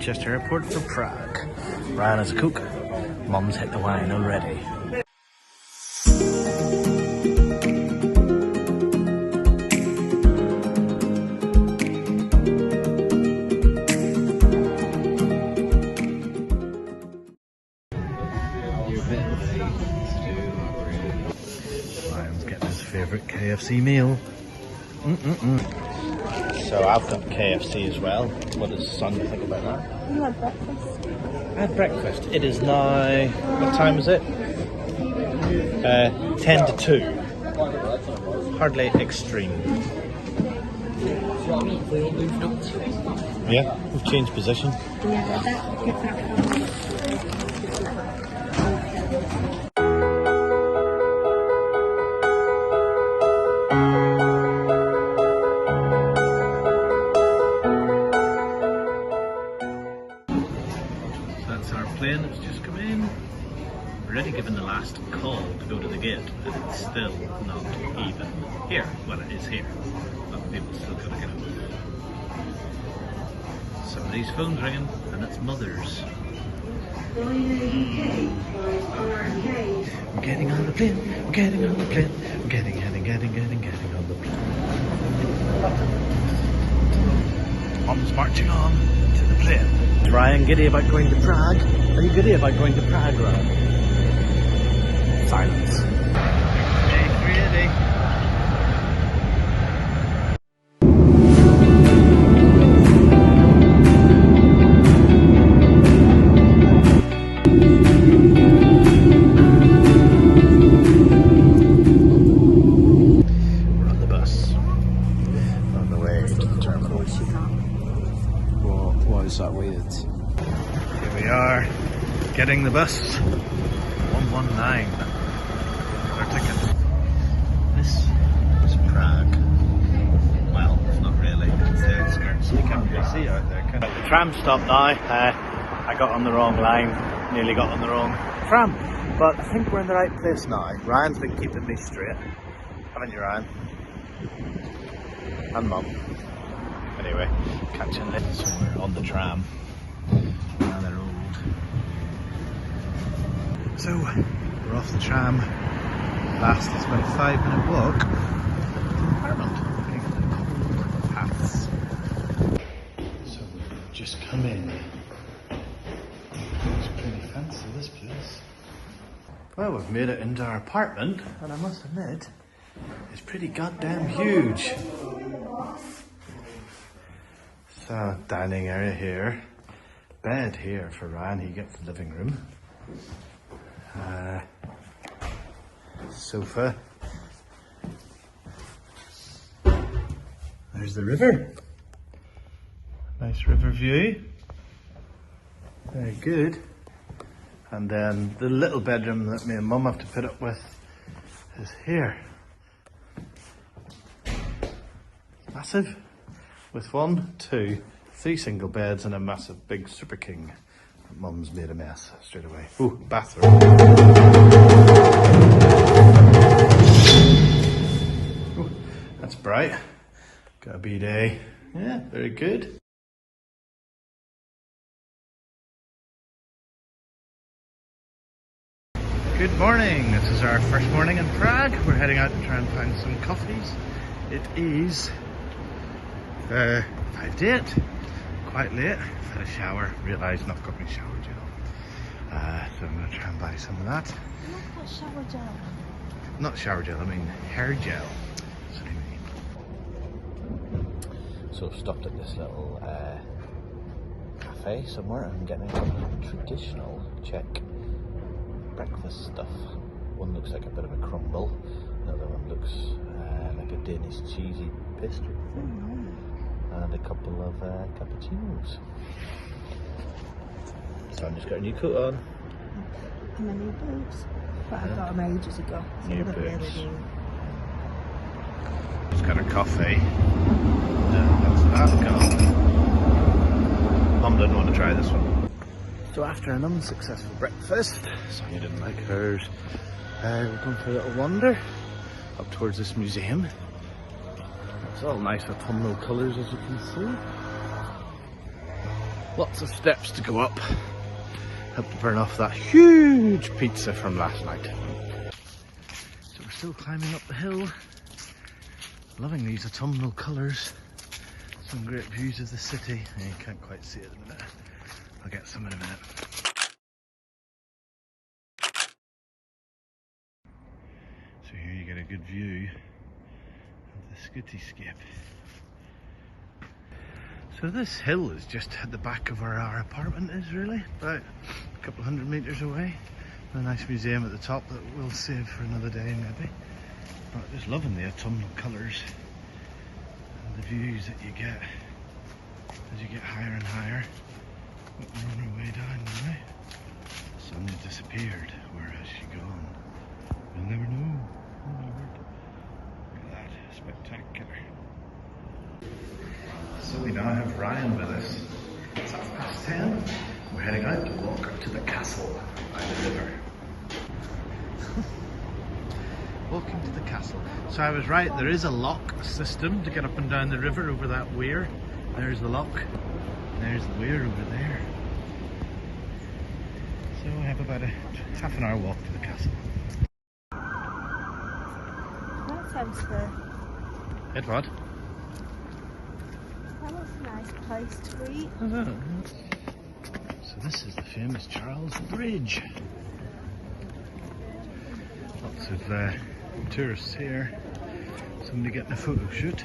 Manchester Airport for Prague. Ryan is a cook, Mum's hit the wine already. Ryan's getting his favourite KFC meal. So I've got KFC as well. What does son think about that? You had breakfast. I had breakfast. It is now, what time is it? 10 to 2. Hardly extreme. Yeah, we've changed position. That's our plane that's just come in. We're already given the last call to go to the gate, and it's still not even here. Well, it is here, but people still gotta get out. Somebody's phone's ringing, and it's Mother's. I'm getting on the plane, I'm getting on the plane, I'm getting on the plane. Mum's marching on to the plane. Is Ryan giddy about going to Prague? Are you giddy about going to Prague, Ryan? Silence. Hey, 380. We're on the bus. On the way to the terminal. Why is that weird? Here we are, getting the bus. 119. Our ticket. This is Prague. Well, it's not really. It's the outskirts. You can't really see out there, can you? The tram stop now. I got on the wrong line. Nearly got on the wrong tram. But I think we're in the right place now. Ryan's been keeping me straight. Haven't you, Ryan? And Mum. Anyway, catching it. So we're on the tram. Now they're old. So we're off the tram. Last is about a 5-minute walk to the apartment. Looking at the cold paths. So we've just come in. It's pretty fancy, this place. Well, we've made it into our apartment, and I must admit, it's pretty goddamn huge. So, dining area here, bed here for Ryan, he gets the living room, sofa, there's the river, nice river view, very good, and then the little bedroom that me and Mum have to put up with is here, massive. With 1, 2, 3 single beds and a massive big super king. Mum's made a mess straight away. Ooh, bathroom. Ooh, that's bright. Got a bidet. Yeah, very good. Good morning. This is our first morning in Prague. We're heading out to try and find some coffees. It is 5 to 8, quite late. Had a shower, realised not got me shower gel. So I'm going to try and buy some of that. Not shower gel. Not shower gel, I mean hair gel. That's what I mean. So I've stopped at this little cafe somewhere and I'm getting a couple of traditional Czech breakfast stuff. One looks like a bit of a crumble, the other one looks like a Danish cheesy pastry. And a couple of cappuccinos. So I'm just got a new coat on. And my new boots. But I got them ages ago. So New they look really boots. new. Just got a coffee. That's that gone. Mum didn't want to try this one. So after an unsuccessful breakfast, Sonia didn't like hers, we're going for a little wander up towards this museum. It's all nice autumnal colours, as you can see. Lots of steps to go up. Help to burn off that huge pizza from last night. So we're still climbing up the hill. Loving these autumnal colours. Some great views of the city. You can't quite see it in a minute. I'll get some in a minute. So here you get a good view of the Skitty-skip. So this hill is just at the back of where our apartment is, really, about a couple of 100 metres away. A nice museum at the top that we'll save for another day maybe. But just loving the autumnal colours and the views that you get as you get higher and higher. We're on our way down now. The sun has disappeared. Where has she gone? We'll never know. Oh my word. Look at that. Spectacular. So we now have Ryan with us. It's 10:30. We're heading out to walk up to the castle by the river. Walking to the castle. So I was right, there is a lock system to get up and down the river over that weir. There's the lock. There's the weir over there. So we have about a half an hour walk to the castle. That sounds good. It what? That was a nice place to eat. So this is the famous Charles Bridge. Lots of tourists here. Somebody getting a photo shoot.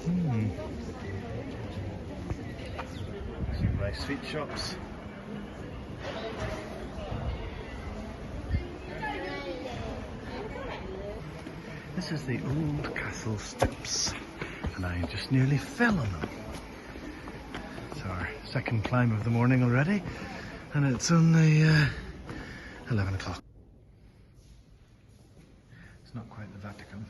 Some nice sweet shops. This is the old castle steps, and I just nearly fell on them. It's our second climb of the morning already, and it's only 11 o'clock. It's not quite the Vatican.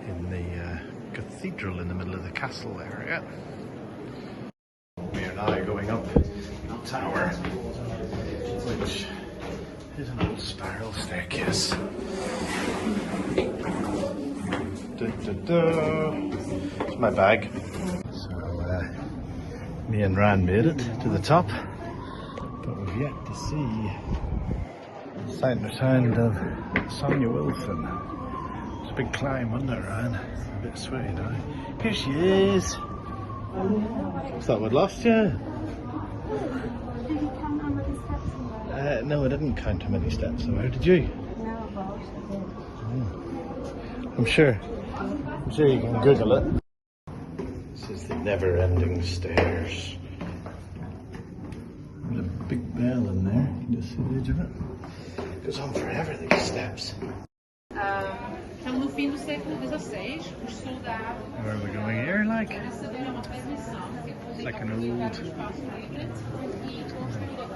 In the cathedral in the middle of the castle area. We are now going up the tower, which is an old spiral staircase. It's my bag. So me and Rand made it to the top, but we've yet to see sight or sound of Sonia Wilson. It's a big climb, wasn't it, Rand? A bit sweaty now. Here she is. Thought we'd lost you. Did you count how many steps? No, I didn't count how many steps there were. Did you? No, but I'm sure you can Google it. This is the never-ending stairs. There's a big bell in there. You can just see the edge of it. It goes on forever, these steps. Então, no fim do século XVI, os soldados Where are we going here, like? receberam uma permissão It's like an old...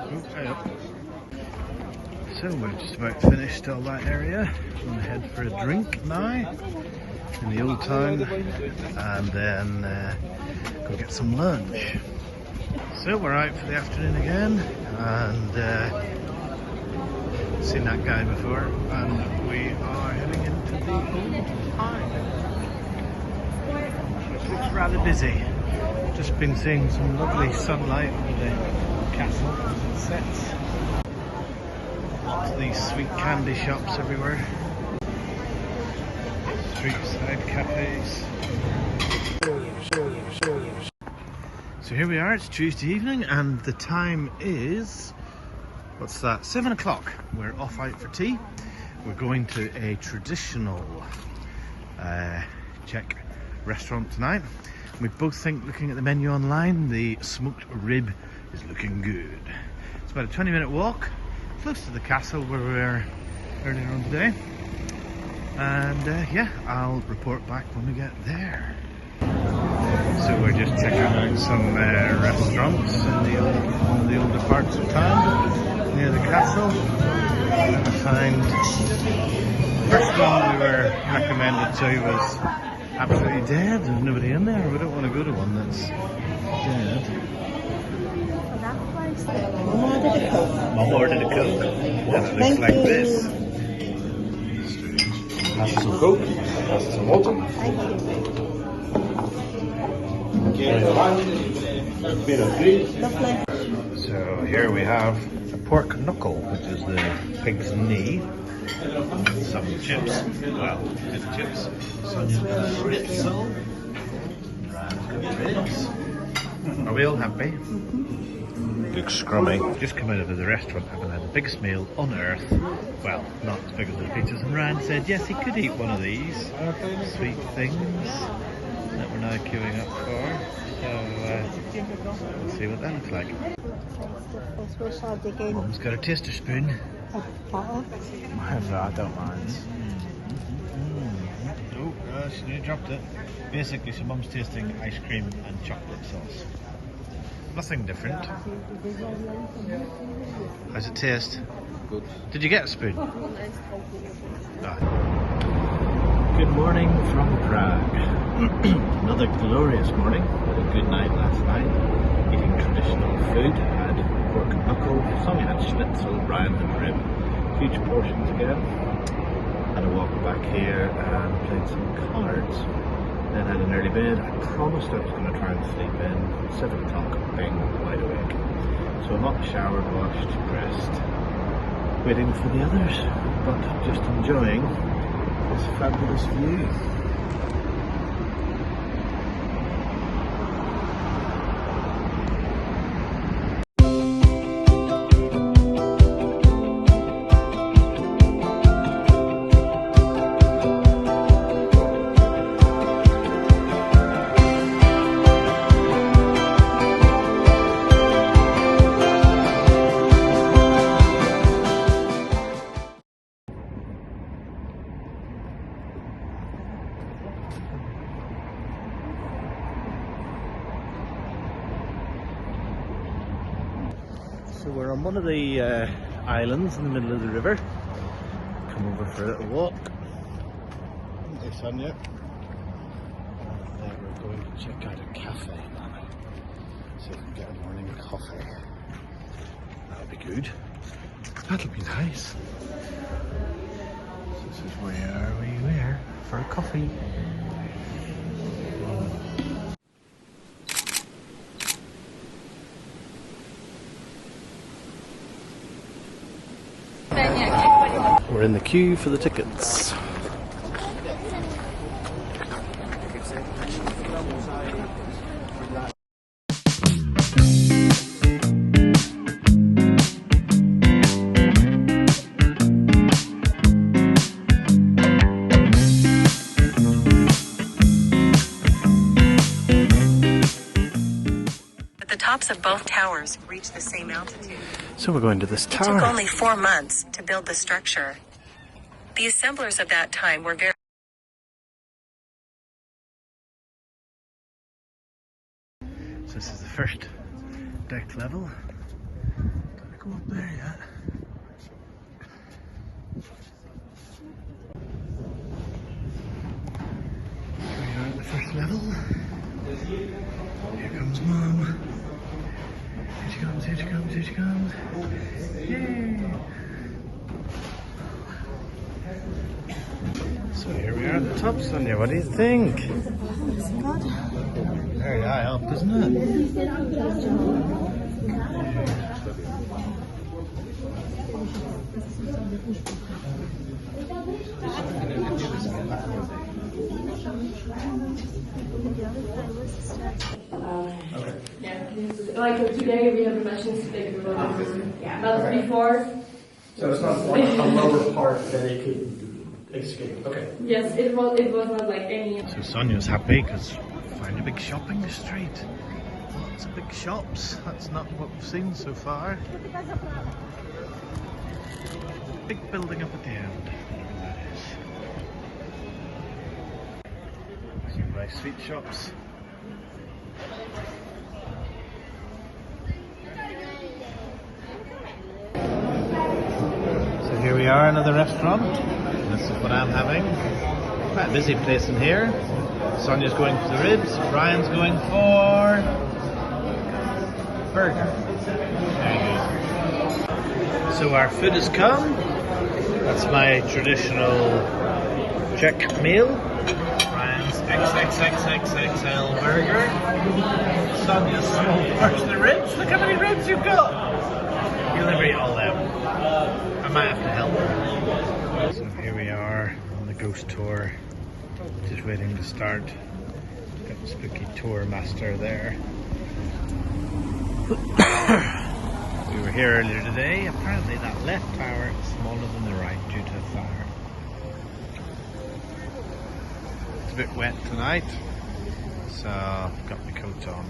Oh, up. So we're just about finished all that area. We're going to head for a drink now in the old town, and then go get some lunch. So we're out for the afternoon again, and seen that guy before, and we are heading into the old town, which looks rather busy. Just been seeing some lovely sunlight over the castle as it sets. Lots of these sweet candy shops everywhere. Street side cafes. So here we are, it's Tuesday evening, and the time is, what's that, 7 o'clock. We're off out for tea. We're going to a traditional Czech restaurant tonight. We both think, looking at the menu online, the smoked rib is looking good. It's about a 20-minute walk, close to the castle where we were earlier on today. And yeah, I'll report back when we get there. So we're just checking out some restaurants in one of the older parts of town, near the castle. And I find the first one we were recommended to was absolutely dead. There's nobody in there. We don't want to go to one that's dead. nice. Mum ordered a Coke. Mum ordered a Coke. And it looks Thank like you. this. Have some Coke, have some water. Thank you. Bit of green. Lovely. So here we have a pork knuckle, which is the pig's knee. Some chips. Well, it's chips. Sonia's got a pretzel. Ryan's got ribs. Are we all happy? Looks scrummy. Just come out of the restaurant having had the biggest meal on earth. Well, not as big as the pizzas. And Ryan said yes, he could eat one of these sweet things that we're now queuing up for. So we'll see what that looks like. I suppose I'll dig in Mum's got a taster spoon. a bottle. I don't mind. Oh gosh, you dropped it. Basically, so Mum's tasting ice cream and chocolate sauce. Nothing different. How's it taste? Good. Did you get a spoon? Ah. Good morning from Prague. Another glorious morning. Had a good night last night. Eating traditional food. Had pork knuckle. Sonia had schnitzel. Ryan had rib. Huge portions again. Had a walk back here and played some cards. Then had an early bed. I promised I was going to try and sleep in. 7 o'clock, bang, wide awake. So I'm up, showered, washed, dressed, waiting for the others, but just enjoying this fabulous view. So we're on one of the islands in the middle of the river. Come over for a little walk. Hey Sonia. And then we're going to check out a cafe now. See if we can get a morning coffee. That'll be good. That'll be nice. So this is where we were for a coffee. We're in the queue for the tickets. The tops of both towers reach the same altitude. So we're going to this It took tower. only 4 months to build the structure. The assemblers of that time were very... So this is the first deck level. Don't go up there yet. Here we are at the first level. Here comes Mum. Here she comes, here she comes, here she comes. Yay! So here we are at the top, Sonia. What do you think? Very high up, isn't it? Like today we have dimensions to take but before. So it's not like a lower part that it could escape. Okay. Yes, it was not like any. So Sonia's happy because find a big shopping street. Lots of big shops. That's not what we've seen so far. Big building up at the end. Whatever that is. Some nice sweet shops. So here we are, another restaurant. This is what I'm having. Quite a busy place in here. Sonia's going for the ribs. Ryan's going for burger. So our food has come. That's my traditional Czech meal. Ryan's XXXXXL burger. Sonia's small portion of ribs. Look how many ribs you've got. You'll never eat all them. I might have to help. So here we are on the ghost tour. Just waiting to start. Got the spooky tour master there. We were here earlier today. Apparently that left tower is smaller than the right due to a fire. It's a bit wet tonight, so I've got my coat on.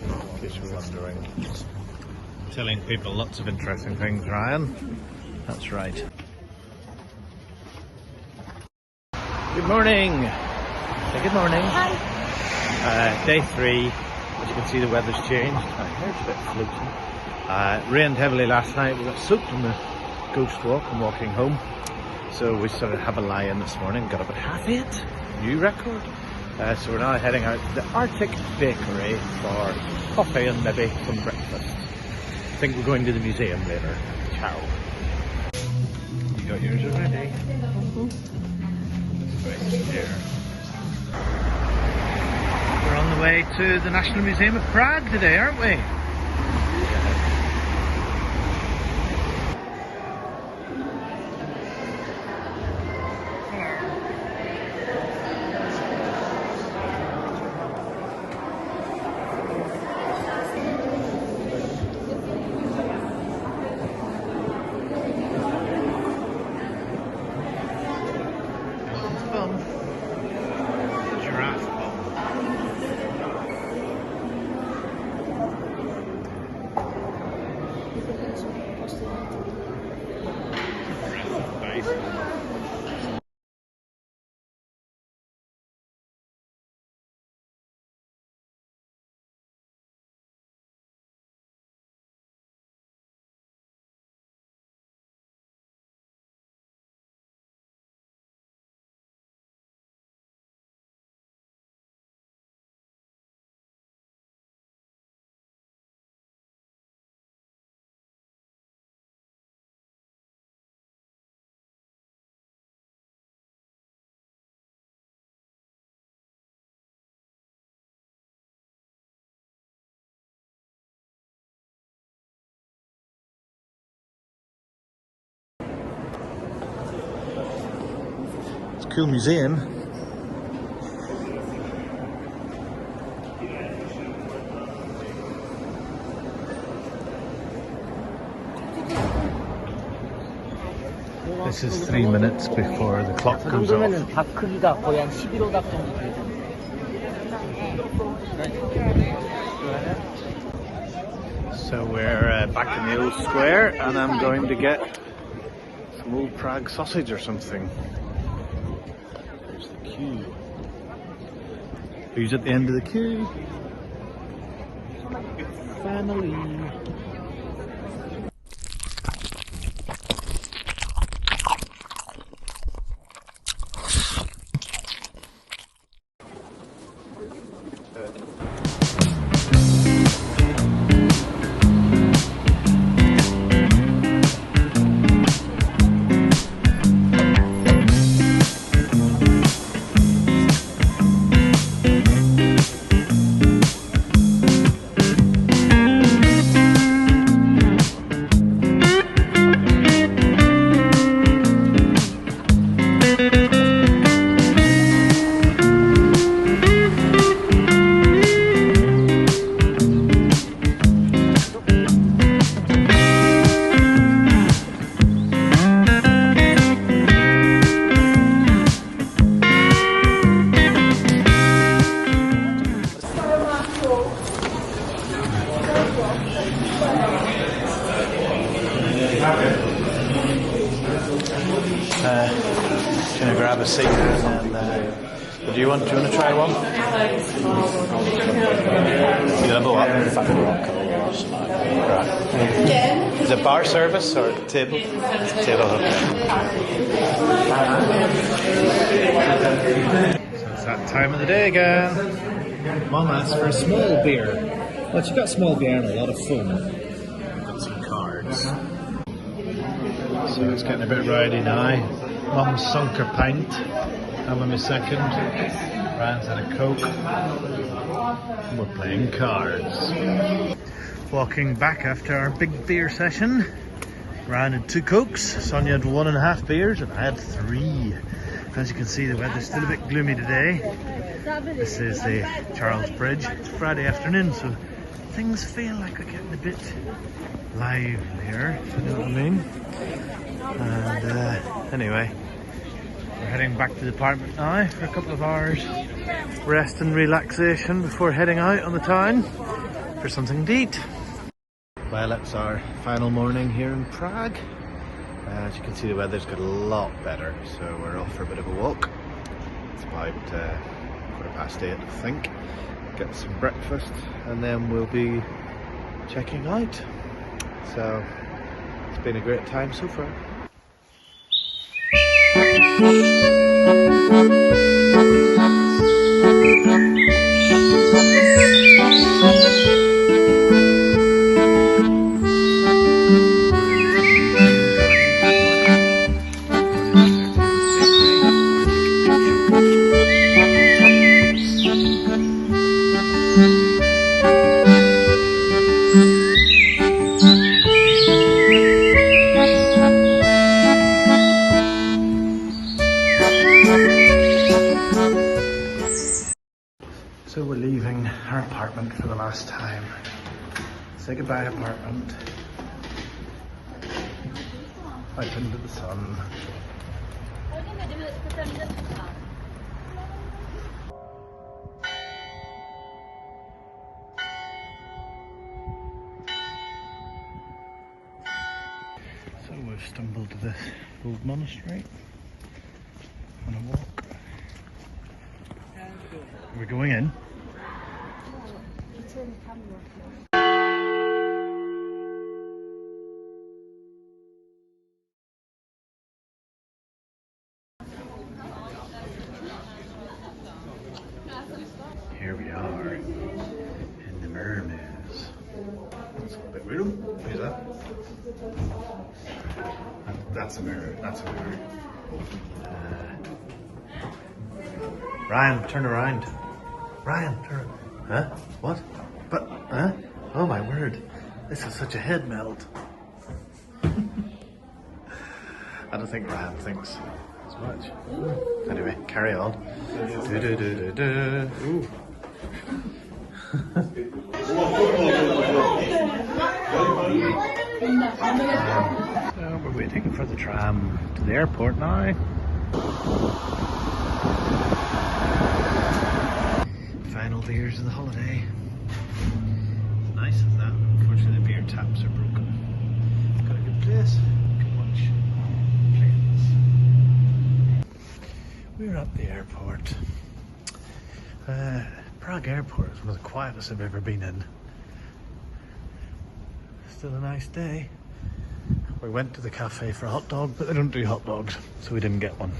In case you're wondering. Telling people lots of interesting things, Ryan. That's right. Good morning. Say good morning. Hi. Day 3. As you can see, the weather's changed. My hair's a bit floaty. It rained heavily last night. We got soaked on the ghost walk and walking home. So we sort of have a lie-in this morning. Got up at 8:30. New record. So we're now heading out to the Arctic Bakery for coffee and maybe some breakfast. I think we're going to the museum later. Ciao. You got yours already? Here. We're on the way to the National Museum of Prague today, aren't we? Giraffe bum. It's a cool museum. This is 3 minutes before the clock goes off. 닭 크기가 거의 한 11호 닭 정도 되죠. So we're back in the old square and I'm going to get some old Prague sausage or something. There's the queue. Who's at the end of the queue? Family. Gonna grab a seat and do you want to try one? Right. Is it bar service or table? Table, okay. So it's that time of the day again. Mum asked for a small beer. Well, she got small beer and a lot of foam. Got some cards. So it's getting a bit rowdy now. Mum's sunk her pint. Having my second. Ryan's had a Coke. And we're playing cards. Walking back after our big beer session. Ryan had 2 Cokes, Sonia had 1.5 beers, and I had 3. As you can see, the weather's still a bit gloomy today. This is the Charles Bridge. It's Friday afternoon, so things feel like we're getting a bit livelier, if you know what I mean. And anyway, we're heading back to the apartment now for a couple of hours rest and relaxation before heading out on the town for something to eat. Well, it's our final morning here in Prague. As you can see, the weather's got a lot better, so we're off for a bit of a walk. It's about 8:15, I think. Get some breakfast and then we'll be checking out. So it's been a great time so far. So we're leaving our apartment for the last time. Say goodbye, apartment. Out into the sun. So we've stumbled to this old monastery on a walk. We're going in. Here we are in the Mermaids. That's a bit weird. Who's that? That's a mirror. That's a mirror. Ryan, turn around. Ryan, turn. Huh? What? But, huh? Oh my word. This is such a head melt. I don't think Ryan thinks as much. Anyway, carry on. Ooh. So we're waiting for the tram to the airport now. Final beers of the holiday. It's nice as that. Unfortunately, the beer taps are broken. Got a good place. We can watch planes. We're at the airport. Prague airport is one of the quietest I've ever been in. Still a nice day. We went to the cafe for a hot dog, but they don't do hot dogs, so we didn't get one.